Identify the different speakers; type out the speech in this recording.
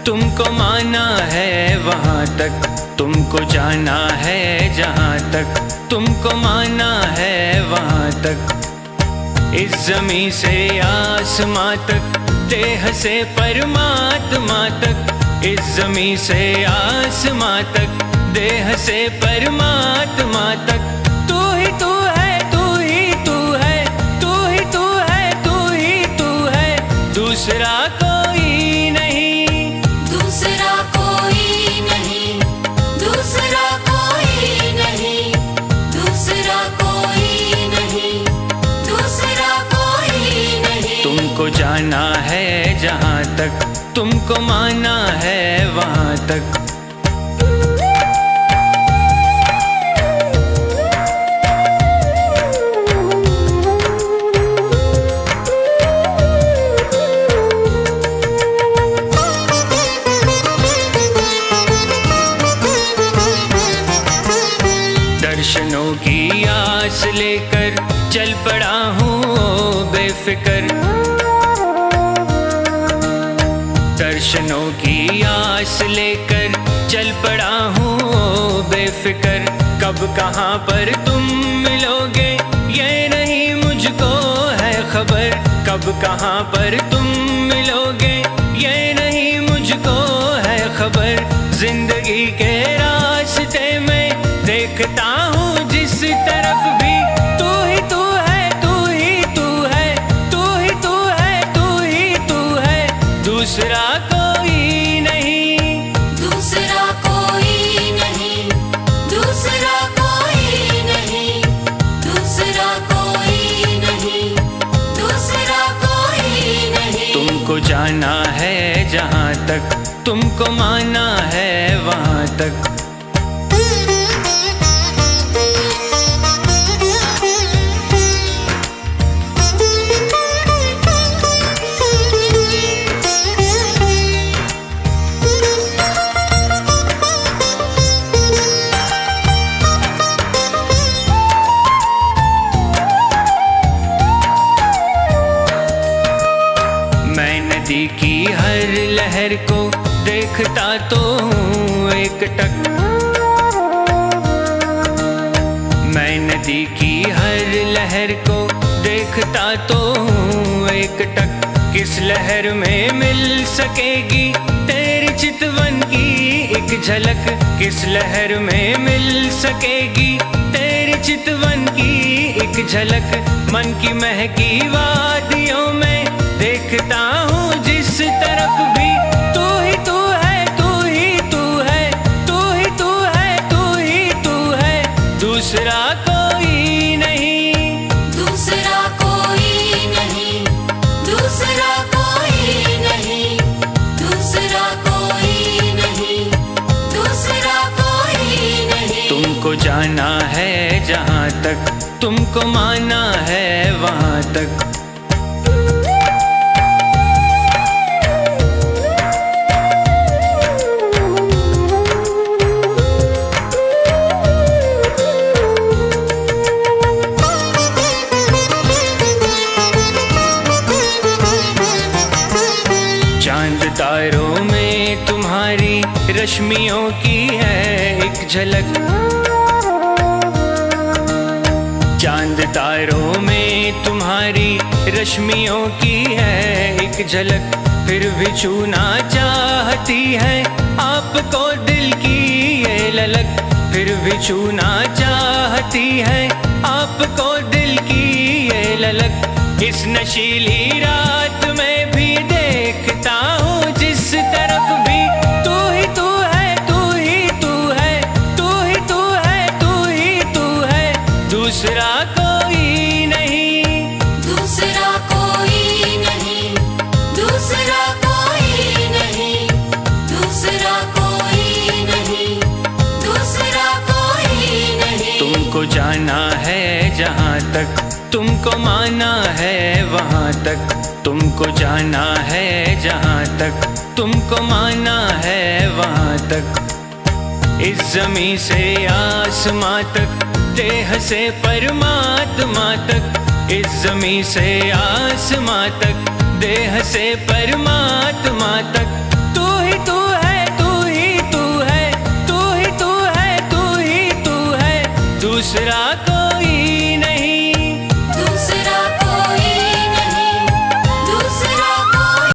Speaker 1: तुमको माना है वहाँ तक, तुमको जाना है जहाँ तक, तुमको माना है वहाँ तक। इस ज़मीं से आसमां तक, देह से परमात्मा तक। इस ज़मीं से आसमां तक, देह से परमात्मा तक। तू ही तू है, तू ही तू है, तू ही तू है, तू ही तू है, दूसरा कोई नहीं,
Speaker 2: दूसरा कोई नहीं, दूसरा कोई नहीं, दूसरा कोई नहीं, दूसरा कोई नहीं।
Speaker 1: तुमको जाना है जहाँ तक, तुमको माना है वहाँ तक। दर्शनों की आस लेकर चल पड़ा हूँ बेफिक्र। दर्शनों की आस लेकर चल पड़ा हूँ बेफिक्र। कब कहाँ पर तुम मिलोगे ये नहीं मुझको है खबर। कब कहाँ पर तुम मिलोगे ये नहीं मुझको है खबर। जिंदगी के रास्ते में देखता हूँ जिस तरफ भी, तू ही तू है, तू ही तू है, तू ही तू है, तू ही तू है, दूसरा कोई नहीं,
Speaker 2: दूसरा कोई नहीं, दूसरा कोई नहीं, दूसरा कोई नहीं, दूसरा कोई नहीं।
Speaker 1: तुमको जाना है जहाँ तक, तुमको माना है वहाँ तक। मैं नदी की हर लहर को देखता तो हूँ एक टक। मैं नदी की हर लहर को देखता तो हूँ एक टक। किस लहर में मिल सकेगी तेरी चितवन की एक झलक। किस लहर में मिल सकेगी तेरी चितवन की एक झलक। मन की महकी वादियों में देखता हूँ जिस तरफ भी, तू ही तू है, तू ही तू है, तू ही तू है, तू ही तू है, दूसरा कोई नहीं,
Speaker 2: दूसरा कोई नहीं, दूसरा कोई नहीं, दूसरा कोई नहीं, दूसरा कोई नहीं।
Speaker 1: तुमको जाना है जहाँ तक, तुमको माना है वहाँ तक। चांद तारों में तुम्हारी रश्मियों की है एक झलक। चांद तारों में तुम्हारी रश्मियों की है एक झलक। फिर भी छूना चाहती है आपको दिल की ये ललक। फिर भी छूना चाहती है आपको दिल की ये ललक। इस नशीली रात में भी देखता हूँ जिस तरफ भी, तू ही तू है, तू ही तू है, तू ही तू है, तू ही तू है, दूसरा कोई नहीं,
Speaker 2: दूसरा कोई नहीं, दूसरा कोई नहीं, दूसरा कोई नहीं, दूसरा कोई नहीं।
Speaker 1: तुमको जाना है जहाँ तक, तुमको माना है वहाँ तक। तुमको जाना है जहाँ तक, तुमको माना है वहाँ तक। इस ज़मीं से आसमां तक, देह से परमात्मा तक। इस ज़मीं से आसमां तक, देह से परमात्मा तक।